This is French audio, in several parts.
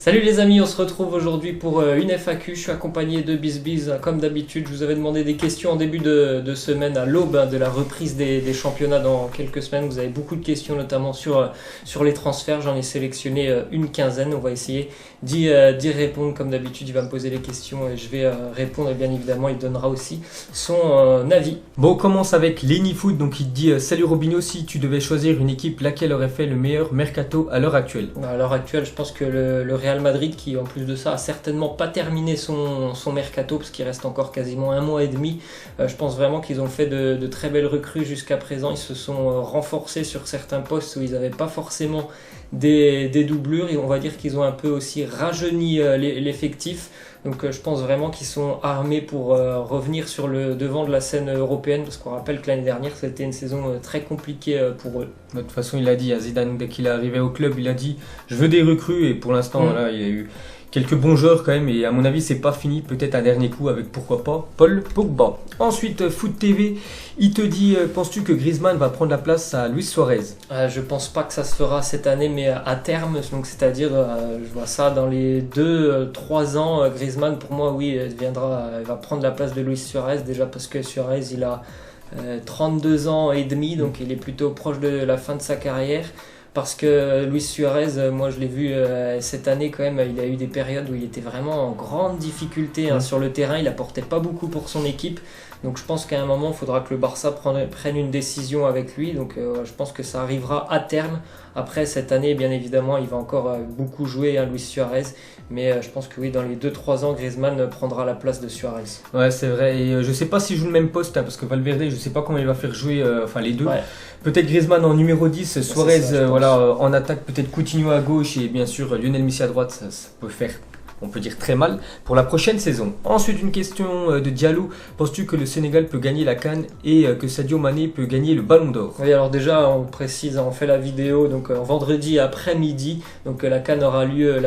Salut les amis, on se retrouve aujourd'hui pour une FAQ. Je suis accompagné de BizBiz. Comme d'habitude, je vous avais demandé des questions en début de semaine à l'aube de la reprise des championnats dans quelques semaines. Vous avez beaucoup de questions, notamment sur les transferts. J'en ai sélectionné une quinzaine. On va essayer d'y répondre. Comme d'habitude, il va me poser les questions et je vais répondre. Et bien évidemment, il donnera aussi son avis. Bon, on commence avec Lenny Food. Donc il dit salut Robinho, si tu devais choisir une équipe, laquelle aurait fait le meilleur mercato à l'heure actuelle? À l'heure actuelle, je pense que le Real Madrid, qui en plus de ça a certainement pas terminé son mercato parce qu'il reste encore quasiment un mois et demi, je pense vraiment qu'ils ont fait de très belles recrues jusqu'à présent. Ils se sont renforcés sur certains postes où ils n'avaient pas forcément des doublures, et on va dire qu'ils ont un peu aussi rajeuni l'effectif. Donc je pense vraiment qu'ils sont armés pour revenir sur le devant de la scène européenne, parce qu'on rappelle que l'année dernière c'était une saison très compliquée pour eux. De toute façon, il a dit à Zidane, dès qu'il est arrivé au club, il a dit je veux des recrues, et pour l'instant voilà, il a eu quelques bons joueurs quand même, et à mon avis c'est pas fini, peut-être un dernier coup avec pourquoi pas Paul Pogba. Ensuite Foot TV, il te dit penses-tu que Griezmann va prendre la place à Luis Suarez? Je pense pas que ça se fera cette année, mais à terme, donc c'est-à-dire je vois ça dans les 2-3 ans. Griezmann pour moi oui il va prendre la place de Luis Suarez, déjà parce que Suarez il a 32 ans et demi, donc il est plutôt proche de la fin de sa carrière. Parce que Luis Suarez, moi je l'ai vu cette année quand même, il a eu des périodes où il était vraiment en grande difficulté sur le terrain, il apportait pas beaucoup pour son équipe. Donc je pense qu'à un moment il faudra que le Barça prenne une décision avec lui. Donc je pense que ça arrivera à terme. Après cette année, bien évidemment, il va encore beaucoup jouer, Luis Suarez. Mais je pense que oui, dans les 2-3 ans, Griezmann prendra la place de Suarez. Ouais, c'est vrai. Et je sais pas s'il joue le même poste, parce que Valverde, je sais pas comment il va faire jouer les deux. Ouais. Peut-être Griezmann en numéro 10, Suarez en attaque, peut-être Coutinho à gauche et bien sûr Lionel Messi à droite, ça peut faire, on peut dire, très mal pour la prochaine saison. Ensuite, une question de Diallo. Penses-tu que le Sénégal peut gagner la CAN et que Sadio Mané peut gagner le Ballon d'Or? Oui, alors déjà, on précise, on fait la vidéo donc vendredi après-midi. Donc la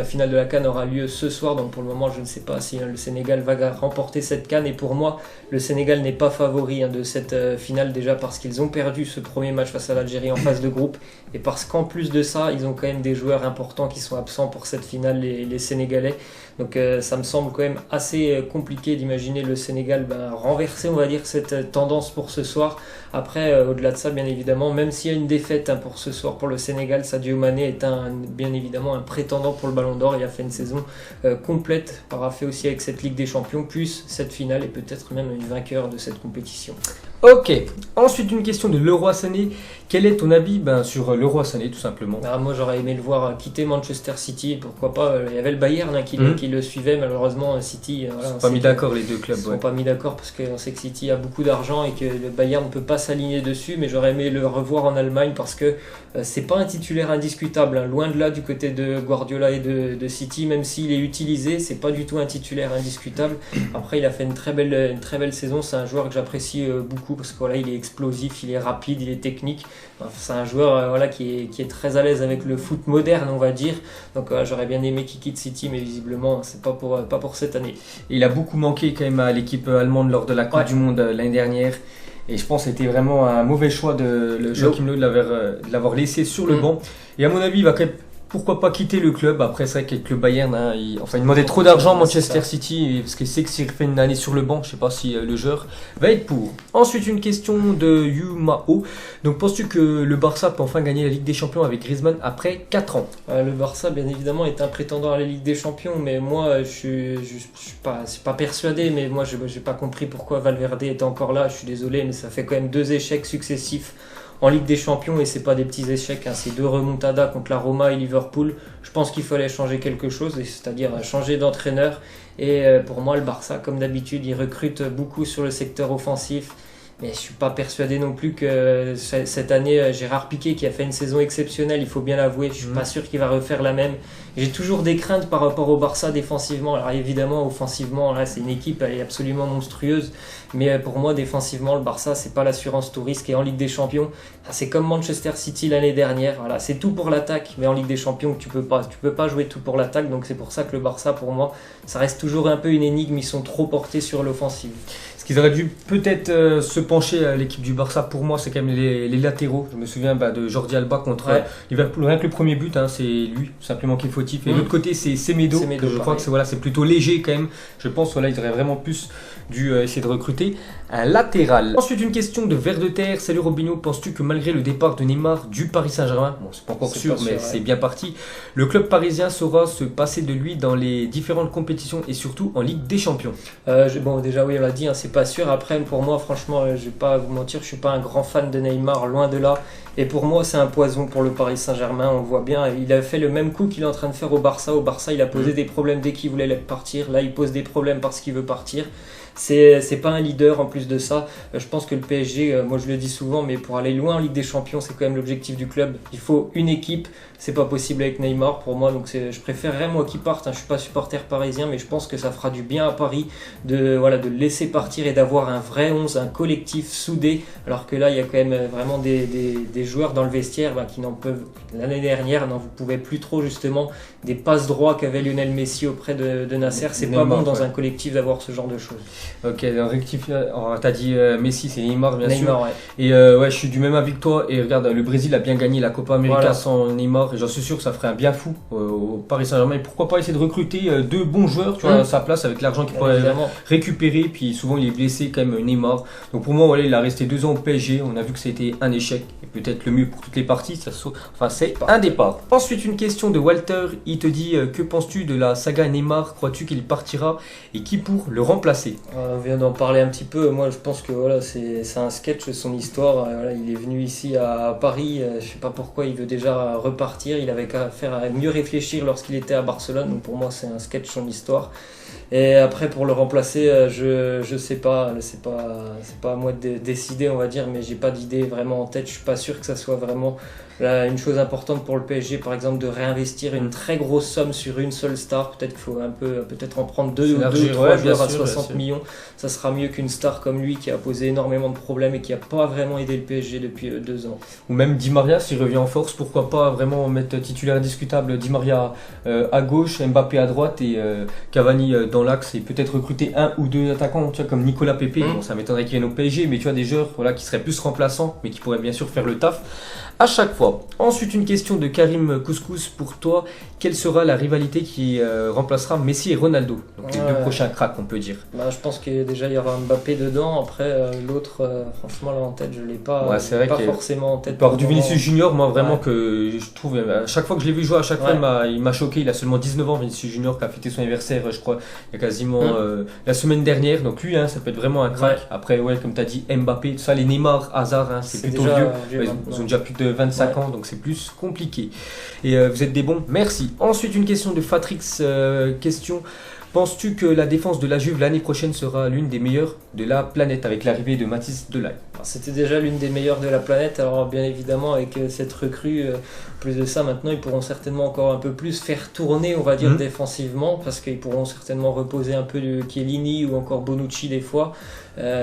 finale de la CAN aura lieu ce soir. Donc pour le moment, je ne sais pas si le Sénégal va remporter cette CAN. Et pour moi, le Sénégal n'est pas favori de cette finale, déjà parce qu'ils ont perdu ce premier match face à l'Algérie en phase de groupe. Et parce qu'en plus de ça, ils ont quand même des joueurs importants qui sont absents pour cette finale, les Sénégalais. Donc ça me semble quand même assez compliqué d'imaginer le Sénégal renverser, on va dire, cette tendance pour ce soir. Après, au-delà de ça, bien évidemment, même s'il y a une défaite pour ce soir pour le Sénégal, Sadio Mané est bien évidemment un prétendant pour le Ballon d'Or. Il a fait une saison complète, parafait aussi avec cette Ligue des Champions, plus cette finale, et peut-être même une vainqueur de cette compétition. Ok, ensuite une question de Leroy Sané. Quel est ton avis sur Leroy Sané, tout simplement? Moi j'aurais aimé le voir quitter Manchester City, pourquoi pas. Il y avait le Bayern qui le suivait, malheureusement City... Ils sont pas mis d'accord, les deux clubs. Ils sont pas mis d'accord parce qu'on sait que City a beaucoup d'argent et que le Bayern ne peut pas s'aligner dessus, mais j'aurais aimé le revoir en Allemagne parce que c'est pas un titulaire indiscutable, loin de là du côté de Guardiola et de City, même s'il est utilisé, c'est pas du tout un titulaire indiscutable. Après il a fait une très belle saison, c'est un joueur que j'apprécie beaucoup parce que il est explosif, il est rapide, il est technique. C'est un joueur qui est très à l'aise avec le foot moderne, on va dire. Donc j'aurais bien aimé qu'il quitte City, mais visiblement c'est pas pour cette année. Il a beaucoup manqué quand même à l'équipe allemande lors de la Coupe du Monde l'année dernière. Et je pense que c'était vraiment un mauvais choix de Joachim Löw de l'avoir laissé sur le banc. Et à mon avis, il va quand même, pourquoi pas, quitter le club. Après, c'est vrai qu'avec le Bayern, il demandait trop d'argent, Manchester City, parce qu'il sait que s'il fait une année sur le banc, je sais pas si le joueur va être pour. Ensuite, une question de Yumao. Donc, penses-tu que le Barça peut enfin gagner la Ligue des Champions avec Griezmann après 4 ans? Le Barça, bien évidemment, est un prétendant à la Ligue des Champions, mais moi, je suis pas persuadé, mais moi, j'ai pas compris pourquoi Valverde est encore là. Je suis désolé, mais ça fait quand même 2 échecs successifs en Ligue des Champions, et c'est pas des petits échecs, c'est 2 remontadas contre la Roma et Liverpool. Je pense qu'il fallait changer quelque chose, c'est-à-dire changer d'entraîneur. Et pour moi, le Barça, comme d'habitude, il recrute beaucoup sur le secteur offensif. Mais je suis pas persuadé non plus que cette année, Gérard Piqué, qui a fait une saison exceptionnelle, il faut bien l'avouer, je suis pas sûr qu'il va refaire la même. J'ai toujours des craintes par rapport au Barça défensivement. Alors évidemment, offensivement, là c'est une équipe, elle est absolument monstrueuse. Mais pour moi, défensivement, le Barça, c'est pas l'assurance tout risque. Et en Ligue des Champions, c'est comme Manchester City l'année dernière. Voilà, c'est tout pour l'attaque, mais en Ligue des Champions, tu peux pas jouer tout pour l'attaque. Donc c'est pour ça que le Barça, pour moi, ça reste toujours un peu une énigme. Ils sont trop portés sur l'offensive. Ce qu'ils auraient dû peut-être se pencher à l'équipe du Barça, pour moi, c'est quand même les latéraux. Je me souviens de Jordi Alba contre Liverpool. Rien que le premier but, hein, c'est lui, simplement qui est fautif. Et l'autre côté, c'est Semedo. Je crois que c'est plutôt léger quand même. Je pense qu'ils auraient vraiment plus dû essayer de recruter un latéral. Ensuite, une question de Ver de Terre. Salut Robinho, penses-tu que malgré le départ de Neymar du Paris Saint-Germain, bon, c'est pas encore sûr, mais c'est bien parti, le club parisien saura se passer de lui dans les différentes compétitions et surtout en Ligue des Champions? Bon, déjà, oui, on l'a dit, hein, c'est pas sûr. Après, pour moi, franchement, je vais pas vous mentir, je suis pas un grand fan de Neymar, loin de là. Et pour moi, c'est un poison pour le Paris Saint-Germain. On le voit bien. Il a fait le même coup qu'il est en train de faire au Barça. Au Barça, il a posé des problèmes dès qu'il voulait partir. Là, il pose des problèmes parce qu'il veut partir. C'est pas un leader en plus de ça. Je pense que le PSG, moi je le dis souvent, mais pour aller loin en Ligue des Champions, c'est quand même l'objectif du club. Il faut une équipe. C'est pas possible avec Neymar pour moi. Donc je préférerais moi qu'il parte. Je suis pas supporter parisien, mais je pense que ça fera du bien à Paris de le laisser partir et d'avoir un vrai 11, un collectif soudé. Alors que là, il y a quand même vraiment des joueurs dans le vestiaire qui n'en peuvent. L'année dernière, vous pouvez plus trop justement des passes droits qu'avait Lionel Messi auprès de Nasser. C'est pas bon dans un collectif d'avoir ce genre de choses. Ok, t'as dit Messi, c'est Neymar bien sûr. Ouais. Et je suis du même avis que toi. Et regarde, le Brésil a bien gagné la Copa América sans Neymar. Et j'en suis sûr que ça ferait un bien fou au Paris Saint-Germain. Et pourquoi pas essayer de recruter deux bons joueurs, tu vois, à sa place avec l'argent qu'il pourrait récupérer. Puis souvent il est blessé quand même, Neymar. Donc pour moi, il a resté 2 ans au PSG. On a vu que c'était un échec. Et peut-être le mieux pour toutes les parties. C'est un départ. Ensuite, une question de Walter. Il te dit que penses-tu de la saga Neymar? Crois-tu qu'il partira? Et qui pour le remplacer? On vient d'en parler un petit peu. Moi, je pense que c'est un sketch son histoire. Il est venu ici à Paris. Je sais pas pourquoi il veut déjà repartir. Il avait qu'à faire à mieux réfléchir lorsqu'il était à Barcelone. Donc pour moi, c'est un sketch son histoire. Et après, pour le remplacer, je sais pas. C'est pas à moi de décider, on va dire. Mais j'ai pas d'idée vraiment en tête. Je suis pas sûr que ça soit vraiment une chose importante pour le PSG, par exemple, de réinvestir une très grosse somme sur une seule star. Peut-être qu'il faut peut-être en prendre deux ou trois joueurs à 60 millions. Ça sera mieux qu'une star comme lui qui a posé énormément de problèmes et qui a pas vraiment aidé le PSG depuis 2 ans. Ou même Di Maria, s'il revient en force, pourquoi pas vraiment mettre titulaire indiscutable Di Maria à gauche, Mbappé à droite et Cavani dans l'axe, et peut-être recruter 1 ou 2 attaquants, tu vois, comme Nicolas Pepe. Bon, ça m'étonnerait qu'il vienne au PSG, mais tu vois, des joueurs qui seraient plus remplaçants, mais qui pourraient bien sûr faire le taf à chaque fois. Ensuite, une question de Karim Couscous pour toi. Quelle sera la rivalité qui remplacera Messi et Ronaldo? Donc les 2 prochains cracks, on peut dire. Je pense que déjà il y aura Mbappé dedans. Après l'autre, franchement là en tête, je l'ai pas, c'est vrai pas forcément en tête. Par du Vinicius Junior, moi vraiment que je trouve, à chaque fois que je l'ai vu jouer, à chaque fois il m'a choqué. Il a seulement 19 ans, Vinicius Junior, qui a fêté son anniversaire, je crois, il y a quasiment la semaine dernière. Donc lui, ça peut être vraiment un crack. Après, comme tu as dit, Mbappé, tout ça, les Neymar, Hazard, c'est plutôt vieux. Ils ont déjà plus de 25 ans, donc c'est plus compliqué. Et vous êtes des bons, merci. Ensuite, une question de Fatrix. Question: penses-tu que la défense de la Juve l'année prochaine sera l'une des meilleures de la planète avec l'arrivée de Mathys Delay? C'était déjà l'une des meilleures de la planète. Alors bien évidemment, avec cette recrue, plus de ça, maintenant ils pourront certainement encore un peu plus faire tourner, on va dire, défensivement, parce qu'ils pourront certainement reposer un peu de Chiellini ou encore Bonucci des fois.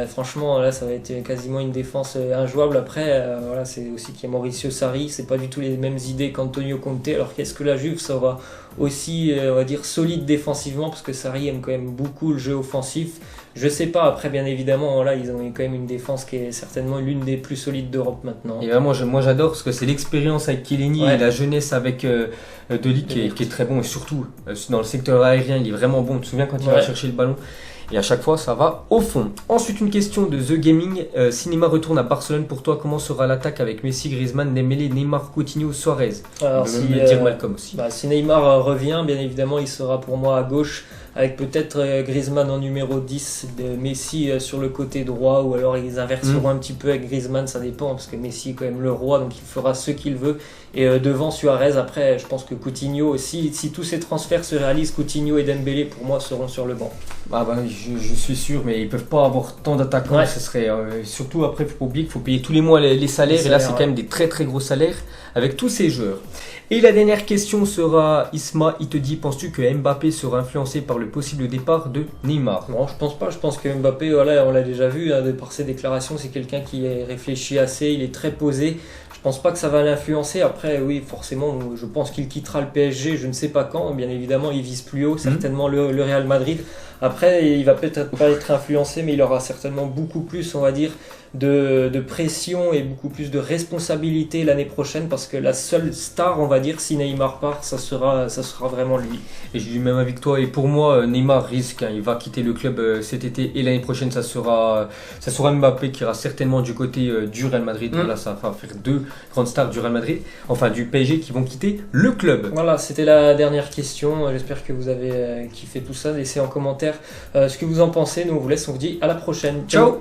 Franchement, là, ça va être quasiment une défense injouable. Après, c'est aussi qu'il y a Mauricio Sarri. C'est pas du tout les mêmes idées qu'Antonio Conte. Alors qu'est-ce que la Juve sera aussi, on va dire, solide défensivement, parce que Sarri aime quand même beaucoup le jeu offensif. Je sais pas. Après, bien évidemment, là, ils ont quand même une défense qui est certainement l'une des plus solides d'Europe maintenant. Et vraiment, moi j'adore, parce que c'est l'expérience avec Chiellini et la jeunesse avec De Ligt qui est très bon, et surtout dans le secteur aérien, il est vraiment bon. Tu te souviens quand il va chercher le ballon? Et à chaque fois, ça va au fond. Ensuite, une question de The Gaming. Si Neymar retourne à Barcelone, pour toi, comment sera l'attaque avec Messi, Griezmann, Dembélé, Neymar, Coutinho, Suarez? Alors, dire Malcolm aussi. Si Neymar revient, bien évidemment, il sera pour moi à gauche, avec peut-être Griezmann en numéro 10, Messi sur le côté droit, ou alors ils inverseront un petit peu avec Griezmann, ça dépend, parce que Messi est quand même le roi, donc il fera ce qu'il veut. Et devant Suarez, après, je pense que Coutinho aussi, si tous ces transferts se réalisent, Coutinho et Dembélé, pour moi, seront sur le banc. Je suis sûr, mais ils peuvent pas avoir tant d'attaquants. Ce serait surtout, après, il faut pas oublier qu'il faut payer tous les mois les salaires, et là c'est quand même des très très gros salaires avec tous ces joueurs. Et la dernière question sera: Isma, il te dit, penses-tu que Mbappé sera influencé par le possible départ de Neymar? Non, je pense pas. Je pense que Mbappé, on l'a déjà vu par ses déclarations, c'est quelqu'un qui est réfléchi assez, il est très posé. Je pense pas que ça va l'influencer. Après, après, oui, forcément, je pense qu'il quittera le PSG, je ne sais pas quand. Bien évidemment, il vise plus haut, certainement le Real Madrid. Après, il va peut-être pas être influencé, mais il aura certainement beaucoup plus, on va dire, de pression et beaucoup plus de responsabilité l'année prochaine, parce que la seule star, on va dire, si Neymar part, ça sera vraiment lui. Et j'ai eu le même avec toi, et pour moi Neymar risque, il va quitter le club cet été, et l'année prochaine ça sera Mbappé qui ira certainement du côté du Real Madrid. Voilà, ça va faire 2 grandes stars du Real Madrid, enfin du PSG, qui vont quitter le club. Voilà, c'était la dernière question. J'espère que vous avez kiffé tout ça. Laissez en commentaire ce que vous en pensez. Nous on vous laisse, on vous dit à la prochaine. Ciao.